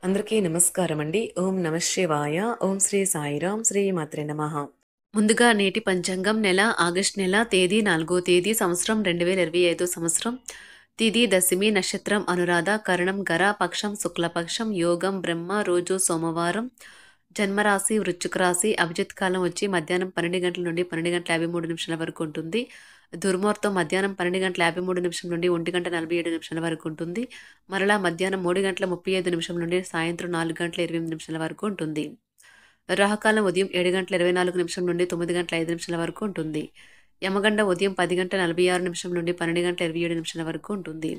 అందరికీ నమస్కారం అండి. ఓం నమః శివాయ. ఓం శ్రీ సాయిరాం. శ్రీ మాత్రే నమః. ముందుగా నేటి పంచాంగం నెల ఆగస్టు నెల తేదీ 4వ తేదీ సంవత్సరం 2025 సంవత్సరం. తిథి దశమి, నక్షత్రం అనురాధ, కరణం గర, పక్షం శుక్లపక్షం, యోగం బ్రహ్మ, రోజు సోమవారం, జన్మరాశి వృశ్చిక రాశి, అభిజిత్ కాలం వచ్చి మధ్యాహ్నం 12 గంటల నుండి 12 గంటల 53 నిమిషాల వరకు ఉంటుంది. దుర్ముహూర్తం మధ్యాహ్నం 12 గంటల 53 నిమిషం నుండి 1 గంట 47 నిమిషాల వరకు ఉంటుంది. మరలా మధ్యాహ్నం 3 గంటల 35 నిమిషం నుండి సాయంత్రం 4 గంటల 28 నిమిషాల వరకు ఉంటుంది. రాహుకాలం ఉదయం 7 గంటల 24 నిమిషం నుండి 9 గంటల 5 నిమిషాల వరకు ఉంటుంది. యమగండ ఉదయం 10 గంటల 46 నిమిషం నుండి 12 గంటల 27 నిమిషాల వరకు ఉంటుంది.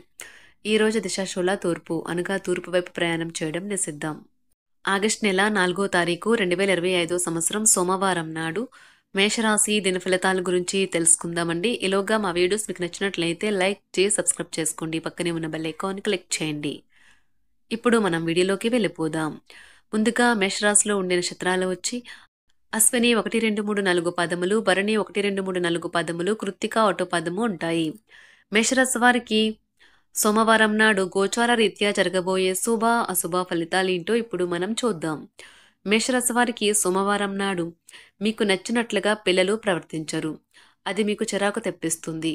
ఈ రోజు దిశాశూల తూర్పు, అనగా తూర్పు వైపు ప్రయాణం చేయడం నిషిద్ధం. ఆగస్టు నెల 4వ తారీఖు 2025 సంవత్సరం సోమవారం నాడు మేషరాశి దిన ఫలితాల గురించి తెలుసుకుందామండి. ఈలోగా మా వీడియోస్ మీకు నచ్చినట్లయితే లైక్ చేసి సబ్స్క్రైబ్ చేసుకోండి. పక్కనే ఉన్న బెల్ ఐకాన్ క్లిక్ చేయండి. ఇప్పుడు మనం వీడియోలోకి వెళ్ళిపోదాం. ముందుగా మేషరాశిలో ఉండే నక్షత్రాలు వచ్చి అశ్విని 1, 2, 3, 4 పదములు, భరణి 1, 2, 3, 4 పదములు, కృత్తిక 1 పదము ఉంటాయి. మేషరాశి వారికి సోమవారం నాడు గోచార రీత్యా జరగబోయే శుభ అశుభ ఫలితాలు ఏంటో ఇప్పుడు మనం చూద్దాం. మేషరాశి వారికి సోమవారం నాడు మీకు నచ్చినట్లుగా పిల్లలు ప్రవర్తించరు. అది మీకు చిరాకు తెప్పిస్తుంది.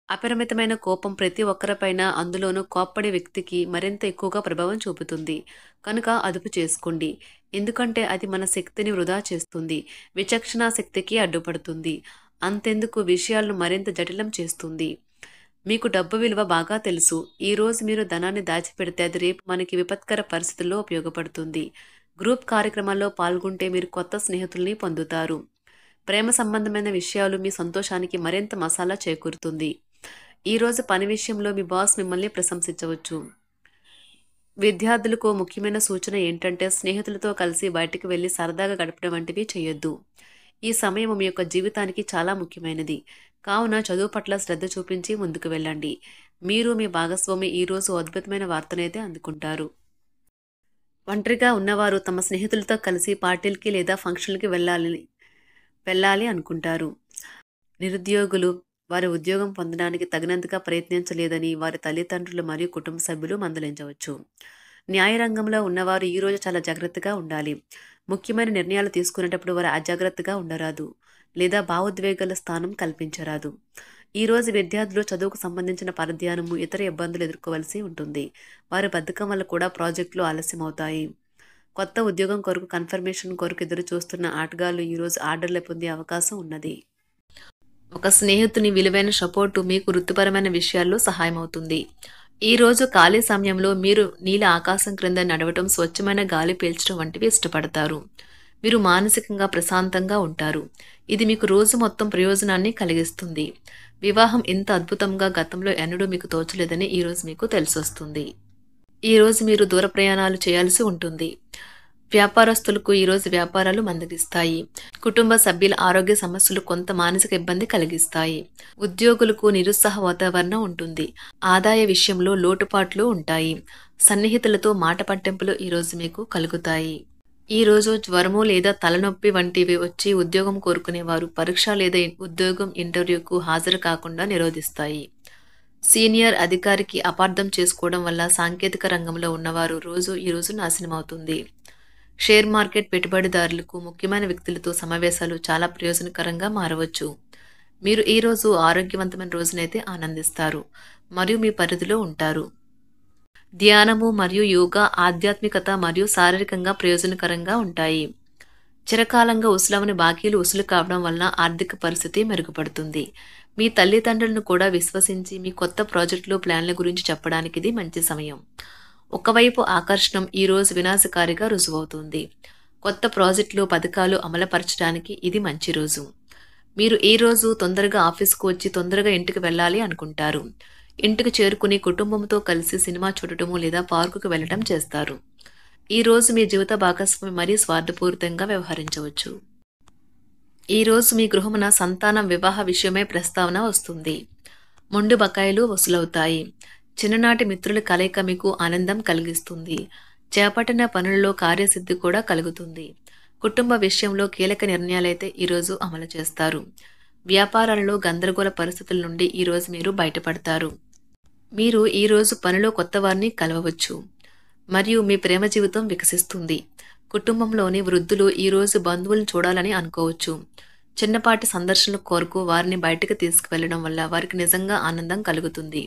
అపరిమితమైన కోపం ప్రతి ఒక్కరిపైన, అందులోనూ కోప్పడే వ్యక్తికి మరింత ఎక్కువగా ప్రభావం చూపుతుంది. కనుక అదుపు చేసుకోండి. ఎందుకంటే అది మన శక్తిని వృధా చేస్తుంది, విచక్షణ శక్తికి అడ్డుపడుతుంది. అంతెందుకు విషయాలను మరింత జటిలం చేస్తుంది. మీకు డబ్బు విలువ బాగా తెలుసు. ఈ రోజు మీరు ధనాన్ని దాచిపెడితే అది రేపు మనకి విపత్కర పరిస్థితుల్లో ఉపయోగపడుతుంది. గ్రూప్ కార్యక్రమాల్లో పాల్గొంటే మీరు కొత్త స్నేహితుల్ని పొందుతారు. ప్రేమ సంబంధమైన విషయాలు మీ సంతోషానికి మరింత మసాలా చేకూరుతుంది. ఈ రోజు పని విషయంలో మీ బాస్ మిమ్మల్ని ప్రశంసించవచ్చు. విద్యార్థులకు ముఖ్యమైన సూచన ఏంటంటే స్నేహితులతో కలిసి బయటికి వెళ్లి సరదాగా గడపడం వంటివి చేయొద్దు. ఈ సమయం మీ యొక్క జీవితానికి చాలా ముఖ్యమైనది. కావున చదువు పట్ల శ్రద్ధ చూపించి ముందుకు వెళ్ళండి. మీరు మీ భాగస్వామి ఈ రోజు అద్భుతమైన వార్తనైతే అందుకుంటారు. ఒంటరిగా ఉన్నవారు తమ స్నేహితులతో కలిసి పార్టీలకి లేదా ఫంక్షన్లకి వెళ్ళాలి అనుకుంటారు. నిరుద్యోగులు వారి ఉద్యోగం పొందడానికి తగినంతగా ప్రయత్నించలేదని వారి తల్లిదండ్రులు మరియు కుటుంబ సభ్యులు మందలించవచ్చు. న్యాయరంగంలో ఉన్నవారు ఈ రోజు చాలా జాగ్రత్తగా ఉండాలి. ముఖ్యమైన నిర్ణయాలు తీసుకునేటప్పుడు వారు అజాగ్రత్తగా ఉండరాదు లేదా భావోద్వేగాల స్థానం కల్పించరాదు. ఈ రోజు విద్యార్థులు చదువుకు సంబంధించిన పరధ్యానము, ఇతర ఇబ్బందులు ఎదుర్కోవలసి ఉంటుంది. వారి బద్ధకం వల్ల కూడా ప్రాజెక్టులు ఆలస్యమవుతాయి. కొత్త ఉద్యోగం కొరకు కన్ఫర్మేషన్ కొరకు ఎదురు చూస్తున్న ఆటగాళ్లు ఈరోజు ఆర్డర్లు పొందే అవకాశం ఉన్నది. ఒక స్నేహితుని విలువైన సపోర్టు మీకు వృత్తిపరమైన విషయాల్లో సహాయమవుతుంది. ఈ రోజు ఖాళీ సమయంలో మీరు నీల ఆకాశం క్రింద నడవటం, స్వచ్ఛమైన గాలి పీల్చడం వంటివి ఇష్టపడతారు. మీరు మానసికంగా ప్రశాంతంగా ఉంటారు. ఇది మీకు రోజు మొత్తం ప్రయోజనాన్ని కలిగిస్తుంది. వివాహం ఇంత అద్భుతంగా గతంలో ఎన్నడూ మీకు తోచలేదని ఈరోజు మీకు తెలిసొస్తుంది. ఈరోజు మీరు దూర ప్రయాణాలు చేయాల్సి ఉంటుంది. వ్యాపారస్తులకు ఈరోజు వ్యాపారాలు మందగిస్తాయి. కుటుంబ సభ్యుల ఆరోగ్య సమస్యలు కొంత మానసిక ఇబ్బంది కలిగిస్తాయి. ఉద్యోగులకు నిరుత్సాహ వాతావరణం ఉంటుంది. ఆదాయ విషయంలో లోటుపాట్లు ఉంటాయి. సన్నిహితులతో మాట పట్టింపులు ఈరోజు మీకు కలుగుతాయి. ఈ రోజు జ్వరము లేదా తలనొప్పి వంటివి వచ్చి ఉద్యోగం కోరుకునేవారు పరీక్ష లేదా ఉద్యోగం ఇంటర్వ్యూకు హాజరు కాకుండా నిరోధిస్తాయి. సీనియర్ అధికారికి అపార్థం చేసుకోవడం వల్ల సాంకేతిక రంగంలో ఉన్నవారు ఈ రోజు నాశనమవుతుంది. షేర్ మార్కెట్ పెట్టుబడిదారులకు ముఖ్యమైన వ్యక్తులతో సమావేశాలు చాలా ప్రయోజనకరంగా మారవచ్చు. మీరు ఈ రోజు ఆరోగ్యవంతమైన రోజునైతే ఆనందిస్తారు మరియు మీ పరిధిలో ఉంటారు. ధ్యానము మరియు యోగా ఆధ్యాత్మికత మరియు శారీరకంగా ప్రయోజనకరంగా ఉంటాయి. చిరకాలంగా ఉసులవని బాకీలు ఉసులు కావడం వలన ఆర్థిక పరిస్థితి మెరుగుపడుతుంది. మీ తల్లిదండ్రులను కూడా విశ్వసించి మీ కొత్త ప్రాజెక్టులు, ప్లాన్ల గురించి చెప్పడానికి ఇది మంచి సమయం. ఒకవైపు ఆకర్షణం ఈ రోజు వినాశకారిగా రుజువవుతుంది. కొత్త ప్రాజెక్టులు, పథకాలు అమలుపరచడానికి ఇది మంచి రోజు. మీరు ఈ రోజు తొందరగా ఆఫీస్కు వచ్చి తొందరగా ఇంటికి వెళ్ళాలి అనుకుంటారు. ఇంటికి చేరుకుని కుటుంబంతో కలిసి సినిమా చూడటము లేదా పార్కుకు వెళ్లడం చేస్తారు. ఈ రోజు మీ జీవిత భాగస్వామి మరీ స్వార్థపూరితంగా వ్యవహరించవచ్చు. ఈ రోజు మీ గృహమున సంతానం, వివాహ విషయమై ప్రస్తావన వస్తుంది. మొండి బకాయిలు వసూలవుతాయి. చిన్ననాటి మిత్రుల కలయిక మీకు ఆనందం కలిగిస్తుంది. చేపట్టిన పనులలో కార్యసిద్ధి కూడా కలుగుతుంది. కుటుంబ విషయంలో కీలక నిర్ణయాలైతే ఈరోజు అమలు చేస్తారు. వ్యాపారాలలో గందరగోళ పరిస్థితుల నుండి ఈరోజు మీరు బయటపడతారు. మీరు ఈరోజు పనిలో కొత్త వారిని కలవవచ్చు. మరియు మీ ప్రేమ జీవితం వికసిస్తుంది. కుటుంబంలోని వృద్ధులు ఈరోజు బంధువులను చూడాలని అనుకోవచ్చు. చిన్నపాటి సందర్శనల కొరకు వారిని బయటకు తీసుకువెళ్లడం వల్ల వారికి నిజంగా ఆనందం కలుగుతుంది.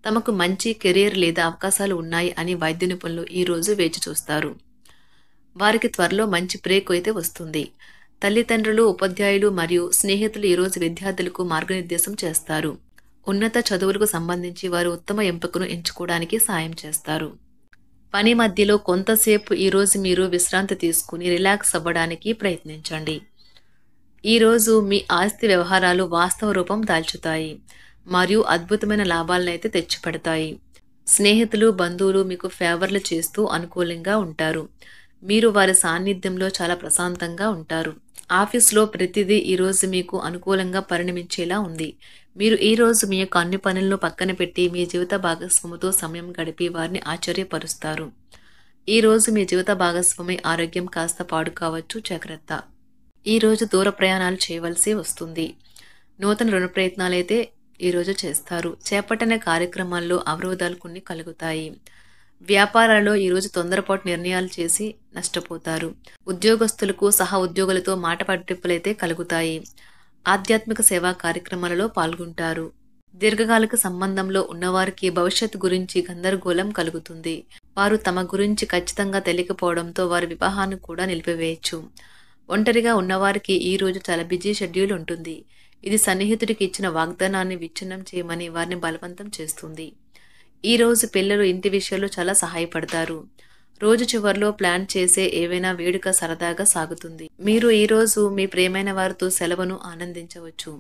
తమకు మంచి కెరీర్ లేదా అవకాశాలు ఉన్నాయి అని వైద్య నిపుణులు ఈరోజు వేచి చూస్తారు. వారికి త్వరలో మంచి బ్రేక్ అయితే వస్తుంది. తల్లిదండ్రులు, ఉపాధ్యాయులు మరియు స్నేహితులు ఈరోజు విద్యార్థులకు మార్గనిర్దేశం చేస్తారు. ఉన్నత చదువులకు సంబంధించి వారు ఉత్తమ ఎంపికను ఎంచుకోవడానికి సాయం చేస్తారు. పని మధ్యలో కొంతసేపు ఈరోజు మీరు విశ్రాంతి తీసుకుని రిలాక్స్ అవ్వడానికి ప్రయత్నించండి. ఈరోజు మీ ఆస్తి వ్యవహారాలు వాస్తవ రూపం దాల్చుతాయి మరియు అద్భుతమైన లాభాలనైతే తెచ్చిపెడతాయి. స్నేహితులు, బంధువులు మీకు ఫేవర్లు చేస్తూ అనుకూలంగా ఉంటారు. మీరు వారి సాన్నిధ్యంలో చాలా ప్రశాంతంగా ఉంటారు. ఆఫీసులో ప్రతిదీ ఈరోజు మీకు అనుకూలంగా పరిణమించేలా ఉంది. మీరు ఈరోజు మీ యొక్క అన్ని పనులను పక్కన పెట్టి మీ జీవిత భాగస్వామితో సమయం గడిపి వారిని ఆశ్చర్యపరుస్తారు. ఈరోజు మీ జీవిత భాగస్వామి ఆరోగ్యం కాస్త పాడు కావచ్చు, జాగ్రత్త. ఈరోజు దూర ప్రయాణాలు చేయవలసి వస్తుంది. నూతన రుణ ప్రయత్నాలైతే ఈరోజు చేస్తారు. చేపట్టిన కార్యక్రమాల్లో అవరోధాలు కొన్ని కలుగుతాయి. వ్యాపారాలలో ఈరోజు తొందరపాటు నిర్ణయాలు చేసి నష్టపోతారు. ఉద్యోగస్తులకు సహా ఉద్యోగులతో మాట పట్టింపులైతే కలుగుతాయి. ఆధ్యాత్మిక సేవా కార్యక్రమాలలో పాల్గొంటారు. దీర్ఘకాలిక సంబంధంలో ఉన్నవారికి భవిష్యత్తు గురించి గందరగోళం కలుగుతుంది. వారు తమ గురించి ఖచ్చితంగా తెలియకపోవడంతో వారి వివాహాన్ని కూడా నిలిపివేయచ్చు. ఒంటరిగా ఉన్నవారికి ఈ రోజు చాలా బిజీ షెడ్యూల్ ఉంటుంది. ఇది సన్నిహితుడికి ఇచ్చిన వాగ్దానాన్ని విచ్ఛిన్నం చేయమని వారిని బలవంతం చేస్తుంది. ఈ రోజు పిల్లలు ఇంటి విషయాల్లో చాలా సహాయపడతారు. రోజు చివరిలో ప్లాన్ చేసే ఏవైనా వేడుక సరదాగా సాగుతుంది. మీరు ఈరోజు మీ ప్రియమైన వారితో సెలవును ఆనందించవచ్చు.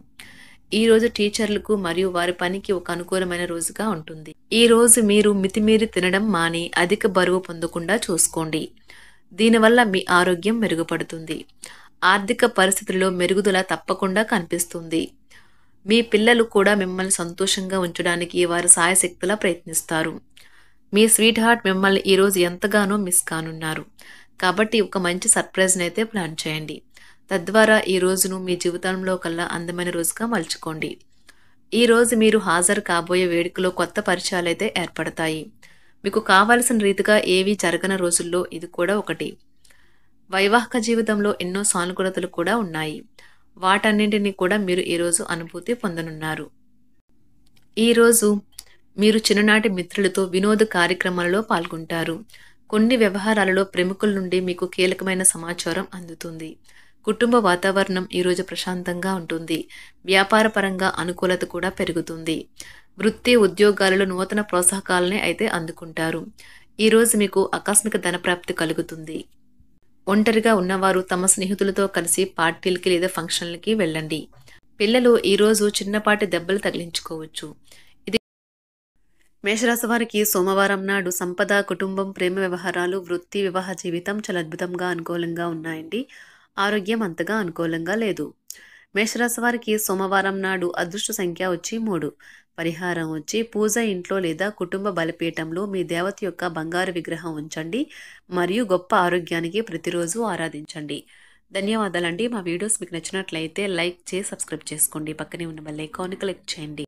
ఈ రోజు టీచర్లకు మరియు వారి పనికి ఒక అనుకూలమైన రోజుగా ఉంటుంది. ఈ రోజు మీరు మితిమీరి తినడం మాని అధిక బరువు పొందకుండా చూసుకోండి. దీనివల్ల మీ ఆరోగ్యం మెరుగుపడుతుంది. ఆర్థిక పరిస్థితుల్లో మెరుగుదల తప్పకుండా కనిపిస్తుంది. మీ పిల్లలు కూడా మిమ్మల్ని సంతోషంగా ఉంచడానికి వారి సాయశక్తులా ప్రయత్నిస్తారు. మీ స్వీట్ హార్ట్ మిమ్మల్ని ఈరోజు ఎంతగానో మిస్ కానున్నారు. కాబట్టి ఒక మంచి సర్ప్రైజ్ని అయితే ప్లాన్ చేయండి. తద్వారా ఈ రోజును మీ జీవితంలో కల్లా అందమైన రోజుగా మలుచుకోండి. ఈ రోజు మీరు హాజరు కాబోయే వేడుకలో కొత్త పరిచయాలు అయితే ఏర్పడతాయి. మీకు కావలసిన రీతిగా ఏవీ జరగని రోజుల్లో ఇది కూడా ఒకటి. వైవాహిక జీవితంలో ఎన్నో సానుకూలతలు కూడా ఉన్నాయి. వాటన్నింటినీ కూడా మీరు ఈరోజు అనుభూతి పొందనున్నారు. ఈరోజు మీరు చిన్ననాటి మిత్రులతో వినోద కార్యక్రమాలలో పాల్గొంటారు. కొన్ని వ్యవహారాలలో ప్రముఖుల నుండి మీకు కీలకమైన సమాచారం అందుతుంది. కుటుంబ వాతావరణం ఈరోజు ప్రశాంతంగా ఉంటుంది. వ్యాపారపరంగా అనుకూలత కూడా పెరుగుతుంది. వృత్తి, ఉద్యోగాలలో నూతన ప్రోత్సాహకాలని అయితే అందుకుంటారు. ఈరోజు మీకు ఆకస్మిక ధనప్రాప్తి కలుగుతుంది. ఒంటరిగా ఉన్నవారు తమ స్నేహితులతో కలిసి పార్టీలకి లేదా ఫంక్షన్లకి వెళ్ళండి. పిల్లలు ఈరోజు చిన్నపాటి దెబ్బలు తగిలించుకోవచ్చు. ఇది మేషరాశి వారికి సోమవారం నాడు సంపద, కుటుంబం, ప్రేమ వ్యవహారాలు, వృత్తి, వివాహ జీవితం చాలా అద్భుతంగా అనుకూలంగా ఉన్నాయండి. ఆరోగ్యం అంతగా అనుకూలంగా లేదు. మేషరాశి వారికి సోమవారం నాడు అదృష్ట సంఖ్య వచ్చి 3. పరిహారం వచ్చి పూజ ఇంట్లో లేదా కుటుంబ బలిపీఠంలో మీ దేవత యొక్క బంగారు విగ్రహం ఉంచండి మరియు గొప్ప ఆరోగ్యానికి ప్రతిరోజు ఆరాధించండి. ధన్యవాదాలండి. మా వీడియోస్ మీకు నచ్చినట్లయితే లైక్ చేసి సబ్స్క్రైబ్ చేసుకోండి. పక్కనే ఉన్న బెల్ ఐకాన్ని క్లిక్ చేయండి.